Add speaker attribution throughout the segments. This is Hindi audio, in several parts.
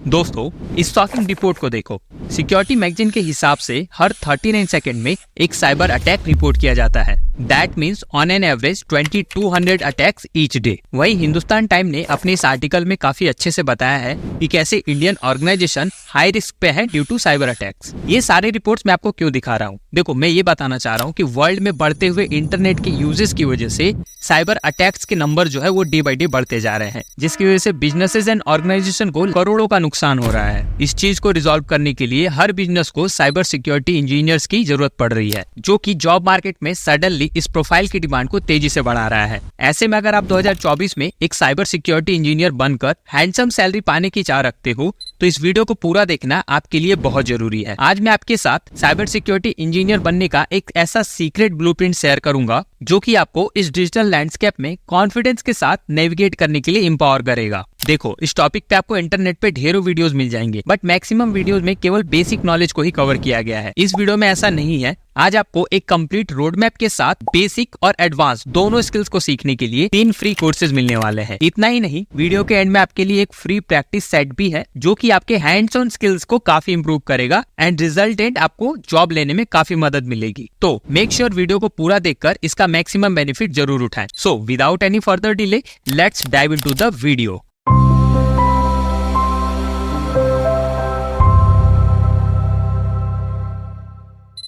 Speaker 1: दोस्तों, इस शॉकिंग रिपोर्ट को देखो। सिक्योरिटी मैगजीन के हिसाब से हर 39 सेकंड में एक साइबर अटैक रिपोर्ट किया जाता है। That means on an average 2200 attacks each day. वही हिंदुस्तान टाइम ने अपने इस आर्टिकल में काफी अच्छे से बताया है कि कैसे इंडियन ऑर्गेनाइजेशन हाई रिस्क पे है ड्यू टू साइबर अटैक्स। ये सारे रिपोर्ट्स मैं आपको क्यों दिखा रहा हूँ? देखो, मैं ये बताना चाह रहा हूँ कि वर्ल्ड में बढ़ते हुए इंटरनेट के यूजेस की वजह से साइबर अटैक्स के नंबर जो है वो डे बाई डे बढ़ते जा रहे हैं, जिसकी वजह से बिजनेसेस एंड ऑर्गेनाइजेशन को करोड़ों का नुकसान हो रहा है। इस चीज को रिजॉल्व करने के लिए हर बिजनेस को साइबर सिक्योरिटी इंजीनियर्स की जरूरत पड़ रही है, जो कि जॉब मार्केट में सडनली इस प्रोफाइल की डिमांड को तेजी से बढ़ा रहा है। ऐसे में अगर आप 2024 में एक साइबर सिक्योरिटी इंजीनियर बनकर हैंडसम सैलरी पाने की चाह रखते हो तो इस वीडियो को पूरा देखना आपके लिए बहुत जरूरी है। आज मैं आपके साथ साइबर सिक्योरिटी इंजीनियर बनने का एक ऐसा सीक्रेट ब्लूप्रिंट शेयर करूंगा जो कि आपको इस डिजिटल लैंडस्केप में कॉन्फिडेंस के साथ नेविगेट करने के लिए एम्पावर करेगा। देखो, इस टॉपिक पे आपको इंटरनेट पे ढेरों वीडियोस मिल जाएंगे, बट मैक्सिमम वीडियोस में केवल बेसिक नॉलेज को ही कवर किया गया है। इस वीडियो में ऐसा नहीं है। आज आपको एक कंप्लीट रोड मैप के साथ बेसिक और एडवांस दोनों स्किल्स को सीखने के लिए 3 फ्री कोर्सेज मिलने वाले हैं। इतना ही नहीं, वीडियो के एंड में आपके लिए एक फ्री प्रैक्टिस सेट भी है जो कि आपके हैंड्स ऑन स्किल्स को काफी इंप्रूव करेगा एंड रिजल्टेंट आपको जॉब लेने में काफी मदद मिलेगी। तो मेक श्योर वीडियो को पूरा देखकर इसका मैक्सिमम बेनिफिट जरूर उठाएं। So without any further delay, let's dive into the video.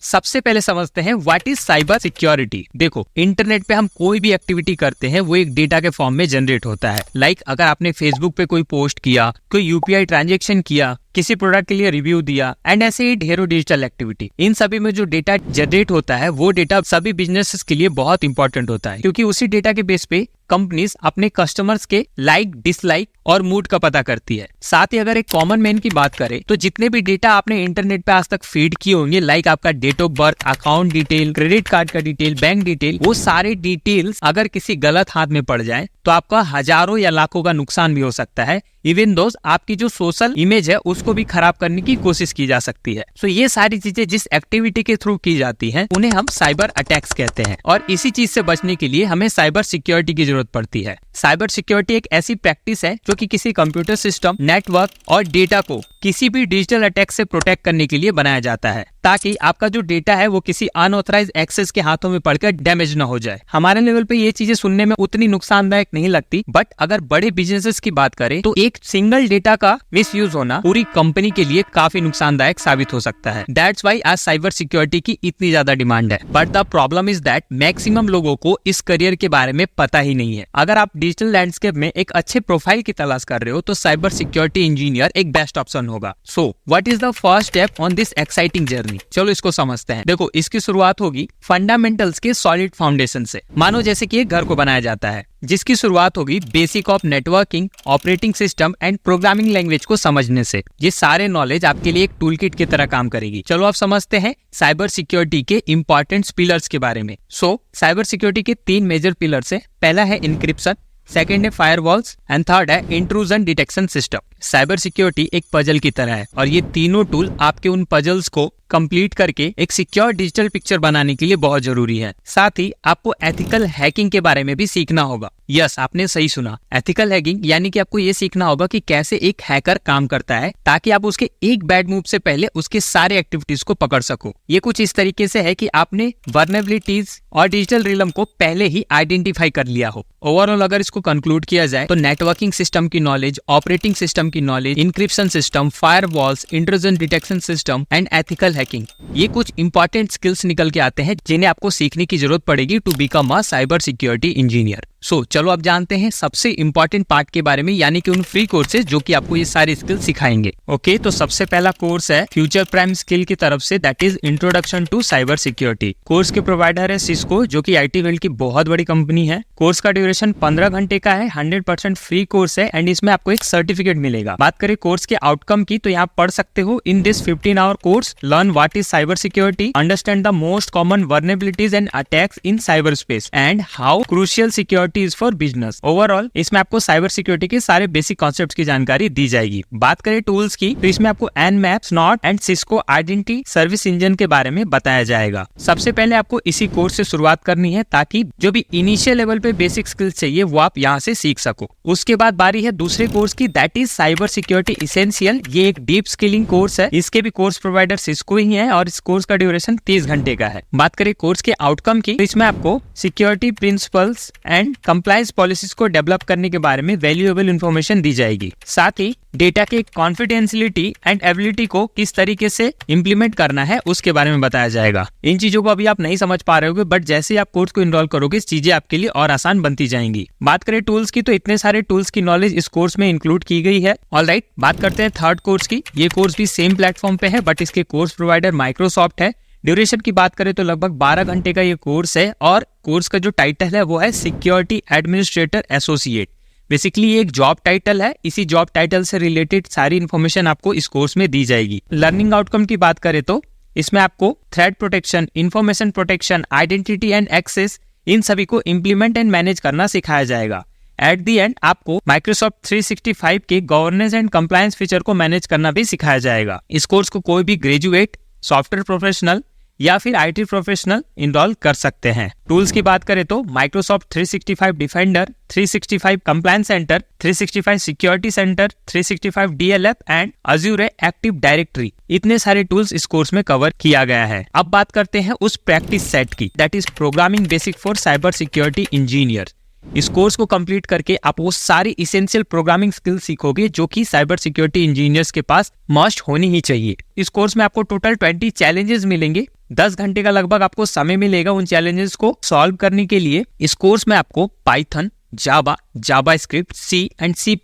Speaker 1: सबसे पहले समझते हैं व्हाट इज साइबर सिक्योरिटी। देखो, इंटरनेट पे हम कोई भी एक्टिविटी करते हैं वो एक डेटा के फॉर्म में जनरेट होता है। लाइक अगर आपने फेसबुक पे कोई पोस्ट किया, कोई यूपीआई ट्रांजैक्शन किया, किसी प्रोडक्ट के लिए रिव्यू दिया एंड ऐसे ही ढेरों डिजिटल एक्टिविटी, इन सभी में जो डेटा जनरेट होता है वो डेटा सभी बिजनेसेस के लिए बहुत इंपॉर्टेंट होता है, क्योंकि उसी डेटा के बेस पे कंपनीज अपने कस्टमर्स के लाइक, डिसलाइक और मूड का पता करती है। साथ ही अगर एक कॉमन मैन की बात करें तो जितने भी डेटा आपने इंटरनेट पे आज तक फीड किए होंगे, लाइक आपका date of birth, account detail, credit card का डिटेल, बैंक डिटेल, वो सारे डिटेल्स अगर किसी गलत हाथ में पड़ जाए तो आपका हजारों या लाखों का नुकसान भी हो सकता है। इवन दोस्त आपकी जो सोशल इमेज है उसको भी खराब करने की कोशिश की जा सकती है। सो ये सारी चीजें जिस एक्टिविटी के थ्रू की जाती हैं उन्हें हम साइबर अटैक्स कहते हैं, और इसी चीज से बचने के लिए हमें साइबर सिक्योरिटी की जरूरत पड़ती है। साइबर सिक्योरिटी एक ऐसी प्रैक्टिस है जो कि किसी कंप्यूटर सिस्टम, नेटवर्क और डेटा को किसी भी डिजिटल अटैक से प्रोटेक्ट करने के लिए बनाया जाता है, ताकि आपका जो डेटा है वो किसी अनऑथराइज्ड एक्सेस के हाथों में पड़कर डैमेज ना हो जाए। हमारे लेवल पे ये चीजें सुनने में उतनी नुकसानदायक नहीं लगती, बट अगर बड़े बिजनेसेस की बात करें तो एक सिंगल डेटा का मिसयूज होना पूरी कंपनी के लिए काफी नुकसानदायक साबित हो सकता है। दैट्स व्हाई आज साइबर सिक्योरिटी की इतनी ज्यादा डिमांड है। But the problem is that maximum लोगों को इस करियर के बारे में पता ही नहीं है। अगर आप डिजिटल लैंडस्केप में एक अच्छे प्रोफाइल की तलाश कर रहे हो तो साइबर सिक्योरिटी इंजीनियर एक बेस्ट ऑप्शन होगा। So what is the first step on this exciting journey? चलो इसको समझते हैं। देखो, इसकी शुरुआत होगी फंडामेंटल्स के सॉलिड फाउंडेशन से। मानो जैसे कि एक घर को बनाया जाता है, जिसकी शुरुआत होगी basic of networking, operating system and programming language को समझने से। ये सारे नॉलेज आपके लिए एक टूल किट की तरह काम करेगी। चलो आप समझते हैं साइबर सिक्योरिटी के इंपॉर्टेंट पिलर्स के बारे में। साइबर सिक्योरिटी के 3 मेजर पिलर्स है। पहला है इंक्रिप्शन, सेकेंड है फायरवॉल्स एंड थर्ड है intrusion detection system. Cyber security एक पजल की तरह है और ये तीनों टूल आपके उन पजल्स को कंप्लीट करके एक सिक्योर डिजिटल पिक्चर बनाने के लिए बहुत जरूरी है। साथ ही आपको एथिकल हैकिंग के बारे में भी सीखना होगा। यस, आपने सही सुना, एथिकल हैकिंग, यानी कि आपको ये सीखना होगा कि कैसे एक हैकर काम करता है, ताकि आप उसके एक बैड मूव से पहले उसके सारे एक्टिविटीज को पकड़ सको। ये कुछ इस तरीके से है कि आपने वर्नेबिलिटीज और डिजिटल रिलम को पहले ही आइडेंटिफाई कर लिया हो। ओवरऑल अगर इसको कंक्लूड किया जाए तो नेटवर्किंग सिस्टम की नॉलेज, ऑपरेटिंग सिस्टम की knowledge, encryption system, firewalls, intrusion detection system and ethical hacking, ये कुछ इंपॉर्टेंट स्किल्स निकल के आते हैं जिन्हें आपको सीखने की जरूरत पड़ेगी to become a cyber security engineer. चलो अब जानते हैं सबसे इंपॉर्टेंट पार्ट के बारे में, यानी कि उन फ्री कोर्सेज जो कि आपको ये सारे स्किल सिखाएंगे। ओके, तो सबसे पहला कोर्स है फ्यूचर प्राइम स्किल की तरफ से, that is introduction to cyber security. Course के प्रोवाइडर है सिस्को, जो कि आईटी फील्ड की बहुत बड़ी कंपनी है। कोर्स का ड्यूरेशन 15 घंटे का है, 100% फ्री कोर्स है एंड इसमें आपको एक सर्टिफिकेट मिलेगा। बात करें कोर्स के आउटकम की तो यहाँ पढ़ सकते हो, in this 15 hour course learn what is cyber security, understand the most common vulnerabilities and attacks in cyber space and how crucial security security is for business. Overall इसमें आपको साइबर सिक्योरिटी के सारे बेसिक कॉन्सेप्ट्स की जानकारी दी जाएगी। बात करें टूल्स की तो इसमें आपको Nmap, Snort and Cisco identity service engine के बारे में बताया जाएगा। सबसे पहले आपको इसी कोर्स से शुरुआत करनी है ताकि जो भी इनिशियल लेवल पे बेसिक स्किल्स चाहिए वो आप यहाँ से सीख सको। उसके बाद बारी है दूसरे कोर्स की, that is cyber security essential. ये एक डीप स्किलिंग कोर्स है। इसके भी कोर्स प्रोवाइडर सिस्को ही है और इस कोर्स का ड्यूरेशन 30 घंटे का है। बात करें कोर्स के आउटकम की तो इसमें आपको security principles and compliance policies को डेवलप करने के बारे में वैल्यूएबल इंफॉर्मेशन दी जाएगी। साथ ही डेटा के कॉन्फिडेंशियलिटी एंड एबिलिटी को किस तरीके से इम्प्लीमेंट करना है उसके बारे में बताया जाएगा। इन चीजों को अभी आप नहीं समझ पा रहे होगे, बट जैसे आप कोर्स को इनरोल करोगे चीजें आपके लिए और आसान बनती जाएंगी। बात करें टूल्स की तो इतने सारे टूल्स की नॉलेज इस कोर्स में इंक्लूड की गई है। ऑलराइट, बात करते हैं थर्ड कोर्स की। ये कोर्स भी सेम प्लेटफॉर्म पे है बट इसके कोर्स प्रोवाइडर माइक्रोसॉफ्ट है। ड्यूरेशन की बात करें तो लगभग 12 घंटे का ये कोर्स है और कोर्स का जो टाइटल है वो है सिक्योरिटी एडमिनिस्ट्रेटर एसोसिएट। बेसिकली ये एक जॉब टाइटल है। इसी जॉब टाइटल से रिलेटेड सारी इन्फॉर्मेशन आपको इस कोर्स में दी जाएगी। लर्निंग आउटकम की बात करें तो इसमें आपको threat protection, information protection, identity and access, इन सभी को इम्प्लीमेंट एंड मैनेज करना सिखाया जाएगा। एट दी एंड आपको माइक्रोसॉफ्ट 365 के गवर्नेंस एंड कंप्लायंस फीचर को मैनेज करना भी सिखाया जाएगा। इस कोर्स को कोई भी ग्रेजुएट, सॉफ्टवेयर प्रोफेशनल या फिर IT प्रोफेशनल इनरोल कर सकते हैं। टूल्स की बात करें तो Microsoft 365 defender, 365 compliance centre, 365 security centre, 365 DLF and azure active directory, इतने सारे टूल्स इस कोर्स में कवर किया गया है। अब बात करते हैं उस प्रैक्टिस सेट की, that is programming basic for cyber security engineer. इस कोर्स को कंप्लीट करके आप वो सारी इसेंशियल प्रोग्रामिंग स्किल्स सीखोगे जो कि साइबर सिक्योरिटी इंजीनियर्स के पास मस्ट होनी ही चाहिए। इस कोर्स में आपको टोटल 20 चैलेंजेस मिलेंगे। 10 घंटे का लगभग आपको समय मिलेगा उन चैलेंजेस को सॉल्व करने के लिए। इस कोर्स में आपको Python, Java, JavaScript, C and C++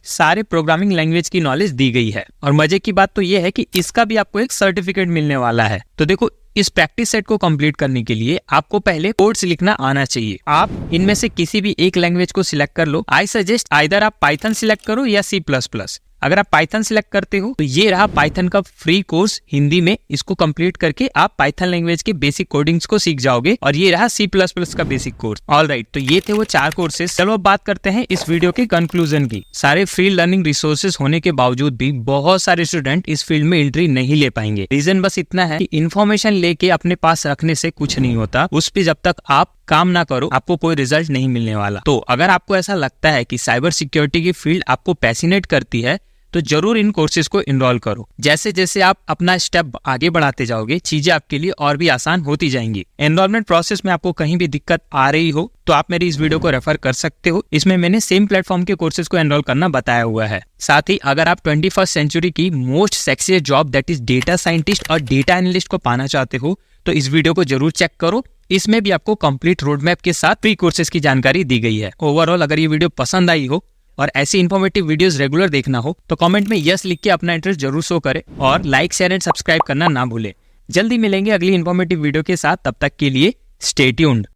Speaker 1: सारे प्रोग्रामिंग लैंग्वेज की नॉलेज दी गई है। और मजे की बात तो ये है कि इसका भी आपको एक सर्टिफिकेट मिलने वाला है। तो देखो, इस प्रैक्टिस सेट को कंप्लीट करने के लिए आपको पहले कोड्स लिखना आना चाहिए। आप इनमें से किसी भी एक लैंग्वेज को सिलेक्ट कर लो। आई सजेस्ट आइदर आप पाइथन सिलेक्ट करो या C++। अगर आप पाइथन सिलेक्ट करते हो तो ये रहा पाइथन का फ्री कोर्स हिंदी में। इसको कंप्लीट करके आप पाइथन लैंग्वेज के बेसिक कोडिंग्स को सीख जाओगे। और ये रहा C++ का बेसिक कोर्स। ऑलराइट, तो ये थे वो 4 कोर्सेज। चलो अब बात करते हैं इस वीडियो के कंक्लूजन की। सारे फ्री लर्निंग रिसोर्सेज होने के बावजूद भी बहुत सारे स्टूडेंट इस फील्ड में एंट्री नहीं ले पाएंगे। रीजन बस इतना है कि इन्फॉर्मेशन लेके अपने पास रखने से कुछ नहीं होता। उस पे जब तक आप काम ना करो आपको कोई रिजल्ट नहीं मिलने वाला। तो अगर आपको ऐसा लगता है कि साइबर सिक्योरिटी की फील्ड आपको पैसिनेट करती है तो जरूर इन कोर्सेज को इनरोल करो। जैसे जैसे आप अपना स्टेप आगे बढ़ाते जाओगे चीजें आपके लिए और भी आसान होती जाएंगी। एनरोलमेंट प्रोसेस में आपको कहीं भी दिक्कत आ रही हो तो आप मेरी इस वीडियो को रेफर कर सकते हो। इसमें मैंने सेम प्लेटफॉर्म के कोर्सेज को एनरोल करना बताया हुआ है। साथ ही अगर आप 21st सेंचुरी की most sexy job that is data scientist और डेटा एनालिस्ट को पाना चाहते हो तो इस वीडियो को जरूर चेक करो। इसमें भी आपको कंप्लीट रोड मैप के साथ फ्री कोर्सेज की जानकारी दी गई है। ओवरऑल अगर ये वीडियो पसंद आई हो और ऐसी इन्फॉर्मेटिव वीडियोस रेगुलर देखना हो तो कमेंट में यस लिख के अपना इंटरेस्ट जरूर शो करें और लाइक, शेयर एंड सब्सक्राइब करना ना भूलें। जल्दी मिलेंगे अगली इन्फॉर्मेटिव वीडियो के साथ। तब तक के लिए स्टे ट्यून्ड।